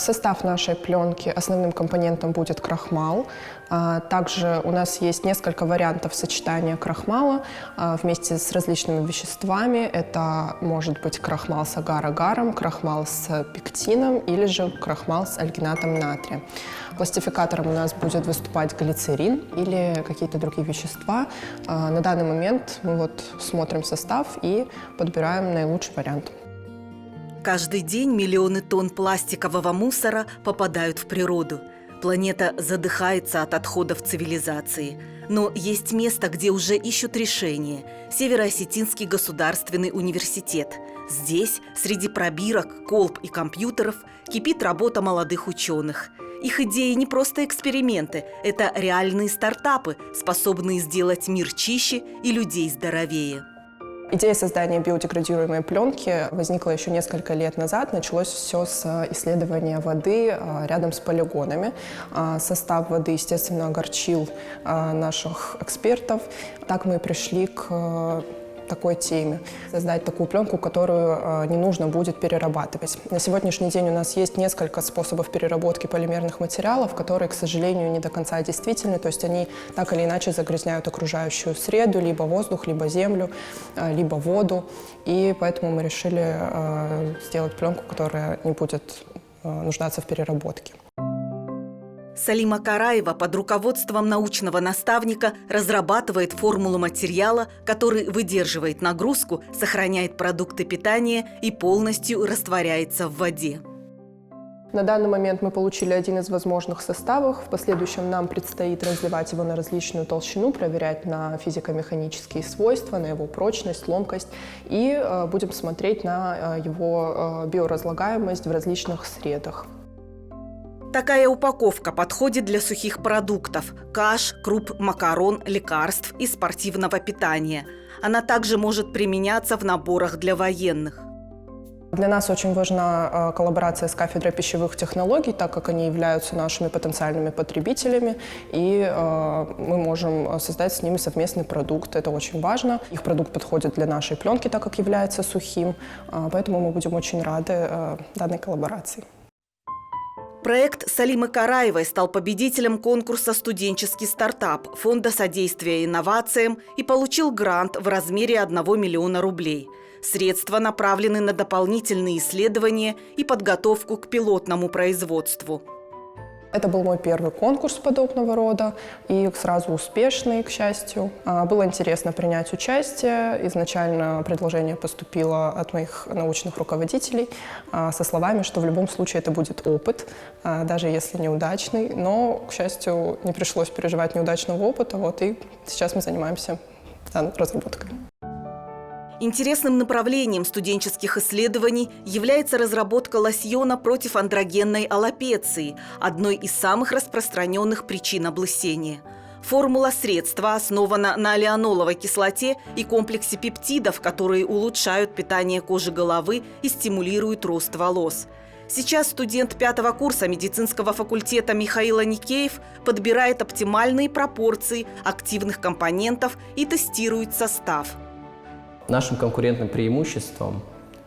Состав нашей пленки основным компонентом будет крахмал. Также у нас есть несколько вариантов сочетания крахмала вместе с различными веществами. Это может быть крахмал с агар-агаром, крахмал с пектином или же крахмал с альгинатом натрия. Пластификатором у нас будет выступать глицерин или какие-то другие вещества. На данный момент мы смотрим состав и подбираем наилучший вариант. Каждый день миллионы тонн пластикового мусора попадают в природу. Планета задыхается от отходов цивилизации. Но есть место, где уже ищут решение – Северо-Осетинский государственный университет. Здесь, среди пробирок, колб и компьютеров, кипит работа молодых ученых. Их идеи не просто эксперименты, это реальные стартапы, способные сделать мир чище и людей здоровее. Идея создания биодеградируемой пленки возникла еще несколько лет назад. Началось все с исследования воды рядом с полигонами. Состав воды, естественно, огорчил наших экспертов. Так мы пришли к такой теме. Создать такую пленку, которую не нужно будет перерабатывать. На сегодняшний день у нас есть несколько способов переработки полимерных материалов, которые, к сожалению, не до конца действительны. То есть они так или иначе загрязняют окружающую среду, либо воздух, либо землю, либо воду. И поэтому мы решили сделать пленку, которая не будет нуждаться в переработке. Салима Караева под руководством научного наставника разрабатывает формулу материала, который выдерживает нагрузку, сохраняет продукты питания и полностью растворяется в воде. На данный момент мы получили один из возможных составов. В последующем нам предстоит разливать его на различную толщину, проверять на физико-механические свойства, на его прочность, ломкость. И будем смотреть на его биоразлагаемость в различных средах. Такая упаковка подходит для сухих продуктов – каш, круп, макарон, лекарств и спортивного питания. Она также может применяться в наборах для военных. Для нас очень важна коллаборация с кафедрой пищевых технологий, так как они являются нашими потенциальными потребителями, и мы можем создать с ними совместный продукт. Это очень важно. Их продукт подходит для нашей пленки, так как является сухим, поэтому мы будем очень рады данной коллаборации. Проект Салимы Караевой стал победителем конкурса «Студенческий стартап» Фонда содействия инновациям и получил грант в размере 1 миллиона рублей. Средства направлены на дополнительные исследования и подготовку к пилотному производству. Это был мой первый конкурс подобного рода, и сразу успешный, к счастью. Было интересно принять участие. Изначально предложение поступило от моих научных руководителей со словами, что в любом случае это будет опыт, даже если неудачный. Но, к счастью, не пришлось переживать неудачного опыта, и сейчас мы занимаемся данной разработкой. Интересным направлением студенческих исследований является разработка лосьона против андрогенной аллопеции, одной из самых распространенных причин облысения. Формула средства основана на алианоловой кислоте и комплексе пептидов, которые улучшают питание кожи головы и стимулируют рост волос. Сейчас студент 5-го курса медицинского факультета Михаил Аникеев подбирает оптимальные пропорции активных компонентов и тестирует состав. Нашим конкурентным преимуществом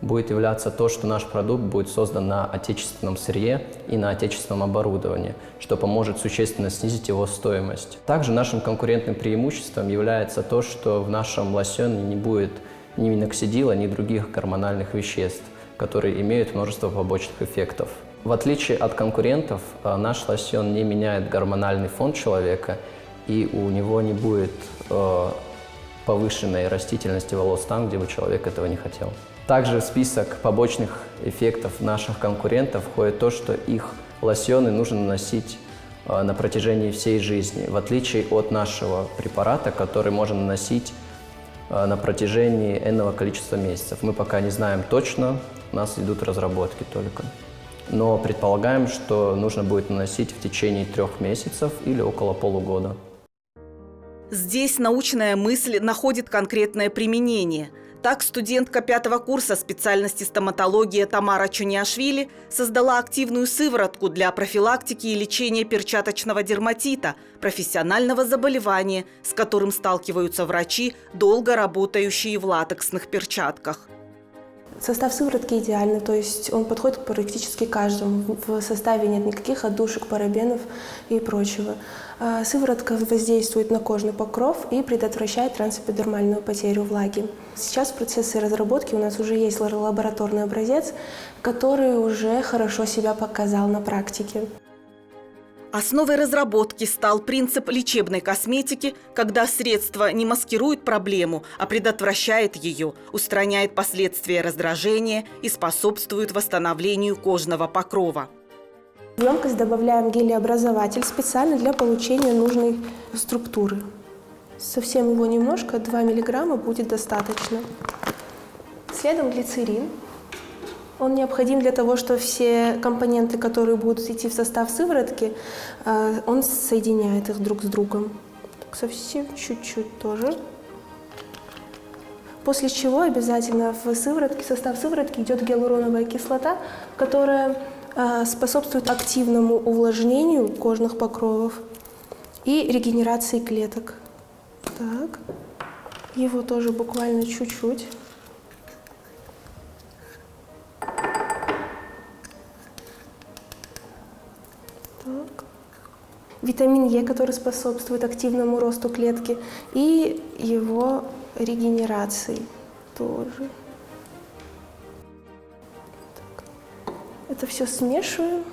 будет являться то, что наш продукт будет создан на отечественном сырье и на отечественном оборудовании, что поможет существенно снизить его стоимость. Также нашим конкурентным преимуществом является то, что в нашем лосьоне не будет ни миноксидила, ни других гормональных веществ, которые имеют множество побочных эффектов. В отличие от конкурентов, наш лосьон не меняет гормональный фон человека, и у него не будет повышенной растительности волос там, где бы человек этого не хотел. Также в список побочных эффектов наших конкурентов входит то, что их лосьоны нужно наносить на протяжении всей жизни, в отличие от нашего препарата, который можно наносить на протяжении энного количества месяцев. Мы пока не знаем точно, у нас идут разработки только. Но предполагаем, что нужно будет наносить в течение 3 месяцев или около полугода. Здесь научная мысль находит конкретное применение. Так, студентка 5-го курса специальности стоматология Тамара Чуниашвили создала активную сыворотку для профилактики и лечения перчаточного дерматита, профессионального заболевания, с которым сталкиваются врачи, долго работающие в латексных перчатках. Состав сыворотки идеальный, то есть он подходит практически каждому. В составе нет никаких отдушек, парабенов и прочего. Сыворотка воздействует на кожный покров и предотвращает трансэпидермальную потерю влаги. Сейчас в процессе разработки у нас уже есть лабораторный образец, который уже хорошо себя показал на практике. Основой разработки стал принцип лечебной косметики, когда средство не маскирует проблему, а предотвращает ее, устраняет последствия раздражения и способствует восстановлению кожного покрова. В емкость добавляем гелеобразователь специально для получения нужной структуры. Совсем его немножко, 2 мг будет достаточно. Следом глицерин. Он необходим для того, что все компоненты, которые будут идти в состав сыворотки, он соединяет их друг с другом. Совсем чуть-чуть тоже. После чего обязательно в состав сыворотки идет гиалуроновая кислота, которая способствует активному увлажнению кожных покровов и регенерации клеток. Так. Его тоже буквально чуть-чуть. Витамин Е, который способствует активному росту клетки, и его регенерации тоже. Так. Это все смешиваем.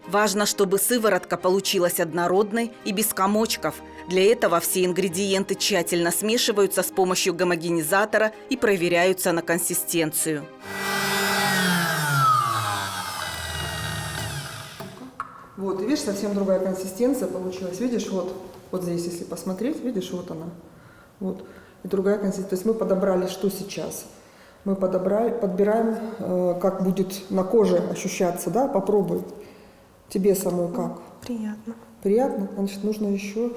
Важно, чтобы сыворотка получилась однородной и без комочков. Для этого все ингредиенты тщательно смешиваются с помощью гомогенизатора и проверяются на консистенцию. Вот, и видишь, совсем другая консистенция получилась. Видишь, вот здесь, если посмотреть, видишь, вот она. Вот. И другая консистенция. То есть мы подобрали, что сейчас. Мы подбираем, как будет на коже ощущаться, да? Попробуй. Тебе самой как? Приятно. Приятно? Значит, нужно еще...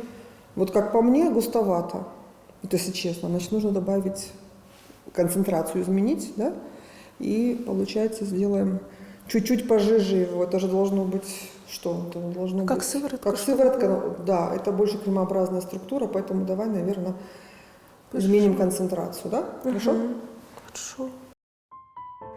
Вот как по мне, густовато. Вот если честно. Значит, нужно добавить концентрацию, изменить, да? И, получается, сделаем чуть-чуть пожиже его. Это же должно быть... Что это должно как быть? Сыворотка. Как сыворотка, да, это больше кремообразная структура, поэтому давай, наверное, изменим концентрацию, да? Хорошо? Хорошо.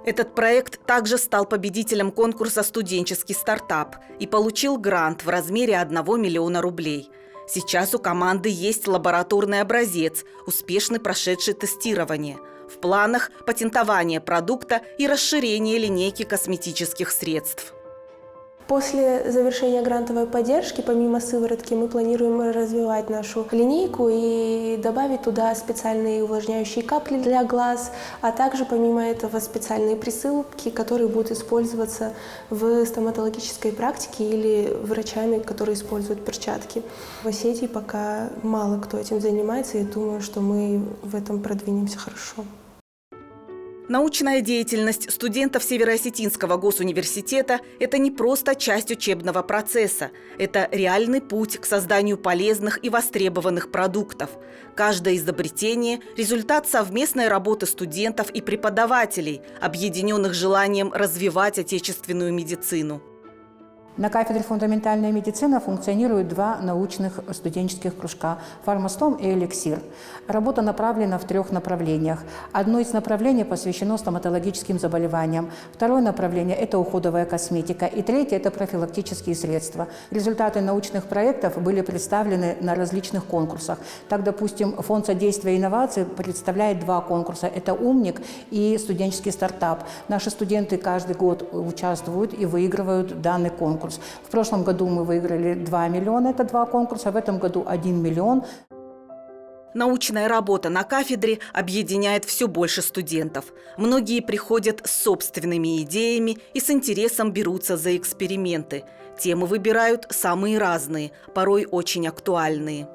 Этот проект также стал победителем конкурса «Студенческий стартап» и получил грант в размере 1 миллиона рублей. Сейчас у команды есть лабораторный образец, успешно прошедший тестирование. В планах патентование продукта и расширение линейки косметических средств. После завершения грантовой поддержки, помимо сыворотки, мы планируем развивать нашу линейку и добавить туда специальные увлажняющие капли для глаз, а также помимо этого специальные присыпки, которые будут использоваться в стоматологической практике или врачами, которые используют перчатки. В Осетии пока мало кто этим занимается, и думаю, что мы в этом продвинемся хорошо. Научная деятельность студентов Северо-Осетинского госуниверситета – это не просто часть учебного процесса. Это реальный путь к созданию полезных и востребованных продуктов. Каждое изобретение – результат совместной работы студентов и преподавателей, объединенных желанием развивать отечественную медицину. На кафедре фундаментальная медицина функционируют 2 научных студенческих кружка – «Фармастом» и «Эликсир». Работа направлена в 3 направлениях. Одно из направлений посвящено стоматологическим заболеваниям. Второе направление – это уходовая косметика. И третье – это профилактические средства. Результаты научных проектов были представлены на различных конкурсах. Так, допустим, Фонд содействия инноваций представляет 2 конкурса – это «Умник» и «Студенческий стартап». Наши студенты каждый год участвуют и выигрывают данный конкурс. В прошлом году мы выиграли 2 миллиона, это 2 конкурса, в этом году 1 миллион. Научная работа на кафедре объединяет все больше студентов. Многие приходят с собственными идеями и с интересом берутся за эксперименты. Темы выбирают самые разные, порой очень актуальные.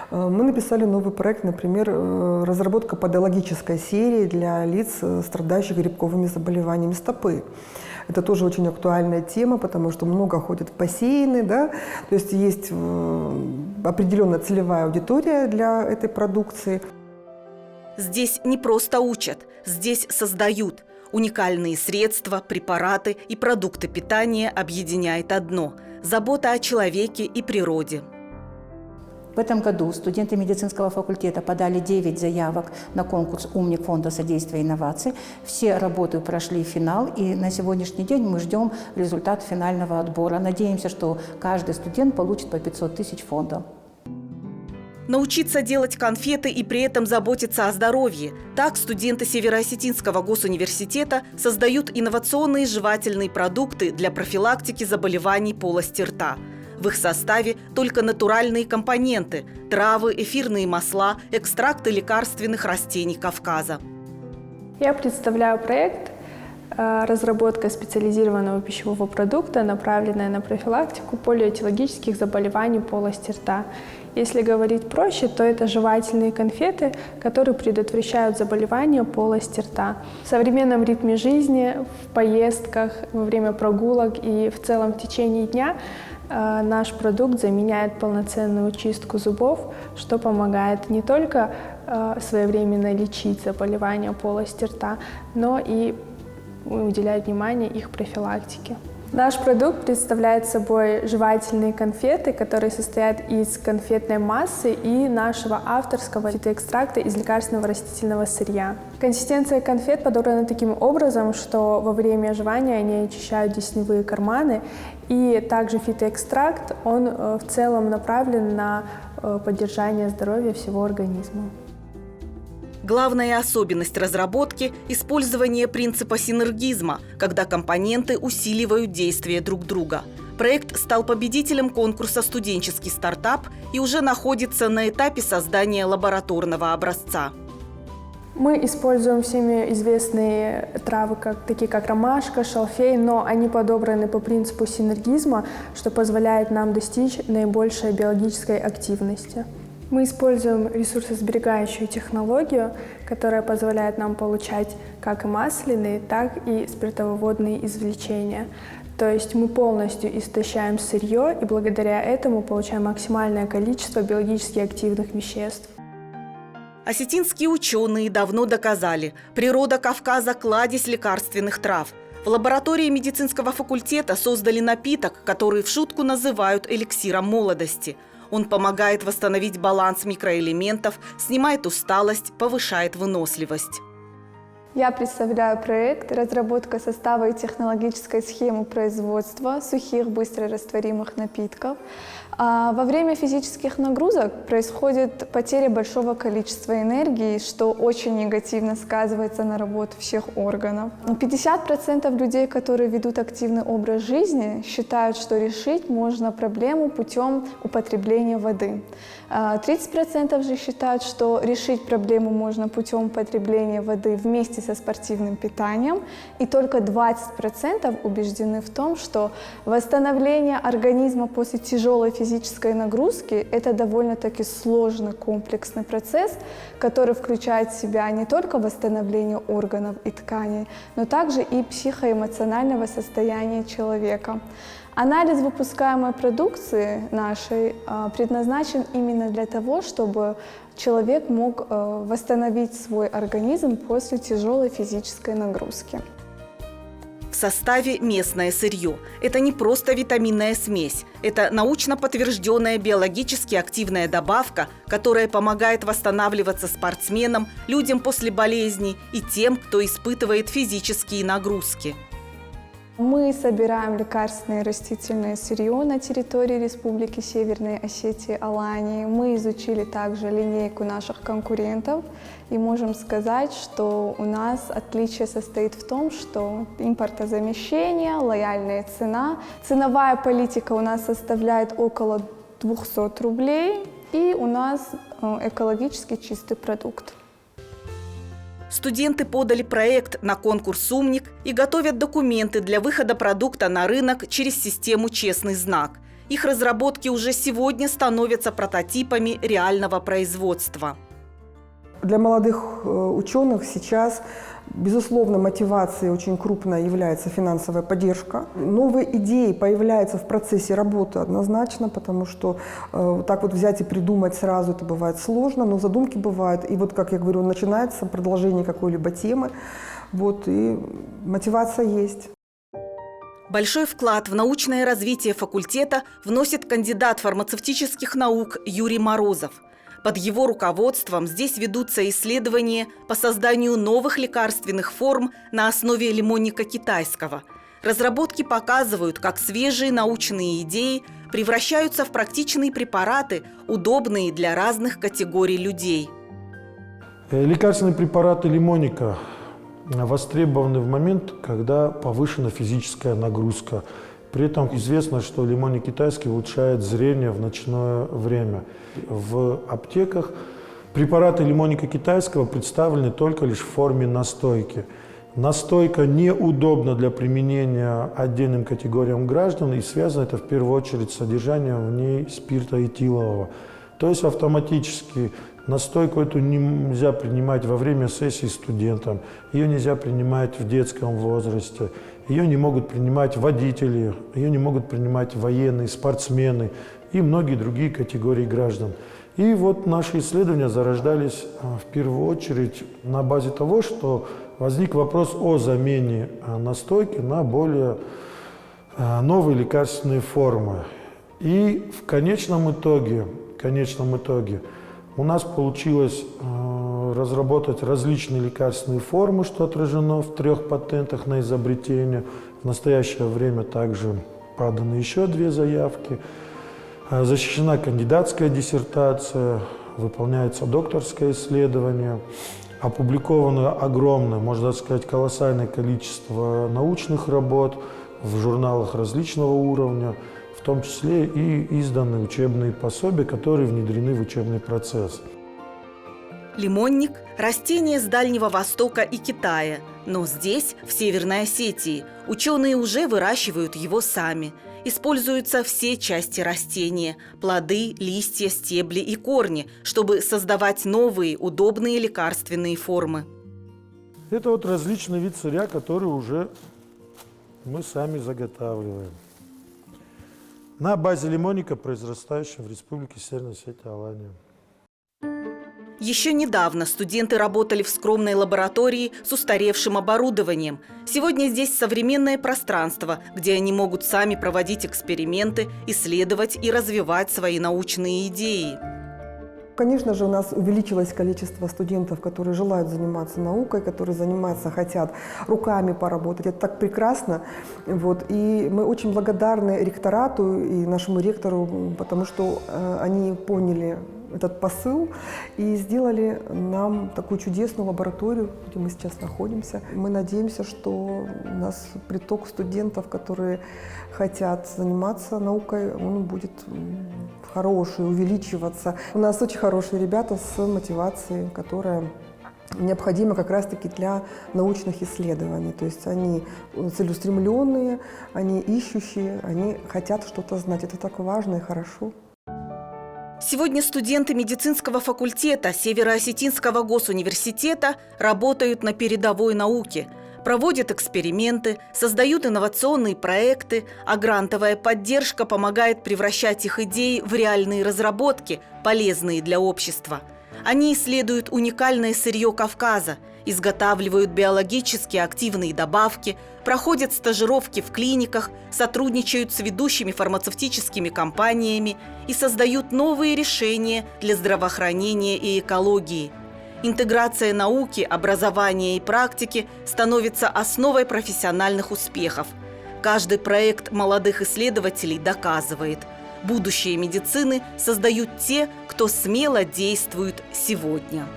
Мы написали новый проект, например, разработка подологической серии для лиц, страдающих грибковыми заболеваниями стопы. Это тоже очень актуальная тема, потому что много ходят в бассейны, да? То есть есть определенная целевая аудитория для этой продукции. Здесь не просто учат, здесь создают. Уникальные средства, препараты и продукты питания объединяет одно – забота о человеке и природе. В этом году студенты медицинского факультета подали 9 заявок на конкурс «Умник» Фонда содействия инноваций. Все работы прошли финал, и на сегодняшний день мы ждем результат финального отбора. Надеемся, что каждый студент получит по 500 тысяч фонда. Научиться делать конфеты и при этом заботиться о здоровье. Так студенты Северо-Осетинского госуниверситета создают инновационные жевательные продукты для профилактики заболеваний полости рта. В их составе только натуральные компоненты – травы, эфирные масла, экстракты лекарственных растений Кавказа. Я представляю проект «Разработка специализированного пищевого продукта, направленная на профилактику полиэтиологических заболеваний полости рта». Если говорить проще, то это жевательные конфеты, которые предотвращают заболевания полости рта. В современном ритме жизни, в поездках, во время прогулок и в целом в течение дня наш продукт заменяет полноценную чистку зубов, что помогает не только своевременно лечить заболевания полости рта, но и уделять внимание их профилактике. Наш продукт представляет собой жевательные конфеты, которые состоят из конфетной массы и нашего авторского фитоэкстракта из лекарственного растительного сырья. Консистенция конфет подобрана таким образом, что во время жевания они очищают десневые карманы, и также фитоэкстракт, он в целом направлен на поддержание здоровья всего организма. Главная особенность разработки – использование принципа синергизма, когда компоненты усиливают действие друг друга. Проект стал победителем конкурса «Студенческий стартап» и уже находится на этапе создания лабораторного образца. Мы используем всеми известные травы, такие как ромашка, шалфей, но они подобраны по принципу синергизма, что позволяет нам достичь наибольшей биологической активности. Мы используем ресурсосберегающую технологию, которая позволяет нам получать как и масляные, так и спиртовыводные извлечения. То есть мы полностью истощаем сырье и благодаря этому получаем максимальное количество биологически активных веществ. Осетинские ученые давно доказали – природа Кавказа – кладезь лекарственных трав. В лаборатории медицинского факультета создали напиток, который в шутку называют эликсиром молодости. Он помогает восстановить баланс микроэлементов, снимает усталость, повышает выносливость. Я представляю проект «Разработка состава и технологической схемы производства сухих быстрорастворимых напитков». Во время физических нагрузок происходит потеря большого количества энергии, что очень негативно сказывается на работе всех органов. 50% людей, которые ведут активный образ жизни, считают, что решить можно проблему путем употребления воды. 30% же считают, что решить проблему можно путем употребления воды вместе со спортивным питанием, и только 20% убеждены в том, что восстановление организма после тяжелой физической нагрузки – это довольно-таки сложный комплексный процесс, который включает в себя не только восстановление органов и тканей, но также и психоэмоционального состояния человека. Анализ выпускаемой продукции нашей предназначен именно для того, чтобы человек мог восстановить свой организм после тяжелой физической нагрузки. В составе местное сырье. Это не просто витаминная смесь. Это научно подтвержденная биологически активная добавка, которая помогает восстанавливаться спортсменам, людям после болезней и тем, кто испытывает физические нагрузки. Мы собираем лекарственное растительное сырье на территории Республики Северной Осетии Алании. Мы изучили также линейку наших конкурентов и можем сказать, что у нас отличие состоит в том, что импортозамещение, лояльная цена. Ценовая политика у нас составляет около 200 рублей, и у нас экологически чистый продукт. Студенты подали проект на конкурс «Умник» и готовят документы для выхода продукта на рынок через систему «Честный знак». Их разработки уже сегодня становятся прототипами реального производства. Для молодых ученых сейчас, безусловно, мотивацией очень крупной является финансовая поддержка. Новые идеи появляются в процессе работы однозначно, потому что так вот взять и придумать сразу это бывает сложно, но задумки бывают. И вот, как я говорю, начинается продолжение какой-либо темы, вот, и мотивация есть. Большой вклад в научное развитие факультета вносит кандидат фармацевтических наук Юрий Морозов. Под его руководством здесь ведутся исследования по созданию новых лекарственных форм на основе лимонника китайского. Разработки показывают, как свежие научные идеи превращаются в практичные препараты, удобные для разных категорий людей. Лекарственные препараты лимонника востребованы в момент, когда повышена физическая нагрузка. При этом известно, что лимонник китайский улучшает зрение в ночное время. В аптеках препараты лимонника китайского представлены только лишь в форме настойки. Настойка неудобна для применения отдельным категориям граждан, и связано это в первую очередь с содержанием в ней спирта этилового. То есть автоматически настойку эту нельзя принимать во время сессий студентам, ее нельзя принимать в детском возрасте, ее не могут принимать водители, ее не могут принимать военные, спортсмены и многие другие категории граждан. И вот наши исследования зарождались в первую очередь на базе того, что возник вопрос о замене настойки на более новые лекарственные формы. И в конечном итоге у нас получилось разработать различные лекарственные формы, что отражено в 3 патентах на изобретение. В настоящее время также поданы еще 2 заявки. Защищена кандидатская диссертация, выполняется докторское исследование. Опубликовано огромное, можно сказать, колоссальное количество научных работ в журналах различного уровня, в том числе и изданы учебные пособия, которые внедрены в учебный процесс. Лимонник – растение с Дальнего Востока и Китая, но здесь, в Северной Осетии, ученые уже выращивают его сами. Используются все части растения – плоды, листья, стебли и корни, чтобы создавать новые, удобные лекарственные формы. Это вот различный вид сырья, который уже мы сами заготавливаем. На базе лимонника, произрастающего в Республике Северная Осетия, Алания. Еще недавно студенты работали в скромной лаборатории с устаревшим оборудованием. Сегодня здесь современное пространство, где они могут сами проводить эксперименты, исследовать и развивать свои научные идеи. Конечно же, у нас увеличилось количество студентов, которые желают заниматься наукой, которые хотят руками поработать. Это так прекрасно. Вот. И мы очень благодарны ректорату и нашему ректору, потому что они поняли этот посыл и сделали нам такую чудесную лабораторию, где мы сейчас находимся. Мы надеемся, что у нас приток студентов, которые хотят заниматься наукой, он будет хороший, увеличиваться. У нас очень хорошие ребята с мотивацией, которая необходима как раз-таки для научных исследований. То есть они целеустремленные, они ищущие, они хотят что-то знать. Это так важно и хорошо. Сегодня студенты медицинского факультета Северо-Осетинского госуниверситета работают на передовой науке, проводят эксперименты, создают инновационные проекты, а грантовая поддержка помогает превращать их идеи в реальные разработки, полезные для общества. Они исследуют уникальное сырье Кавказа, изготавливают биологически активные добавки, проходят стажировки в клиниках, сотрудничают с ведущими фармацевтическими компаниями и создают новые решения для здравоохранения и экологии. Интеграция науки, образования и практики становится основой профессиональных успехов. Каждый проект молодых исследователей доказывает – будущее медицины создают те, кто смело действует сегодня.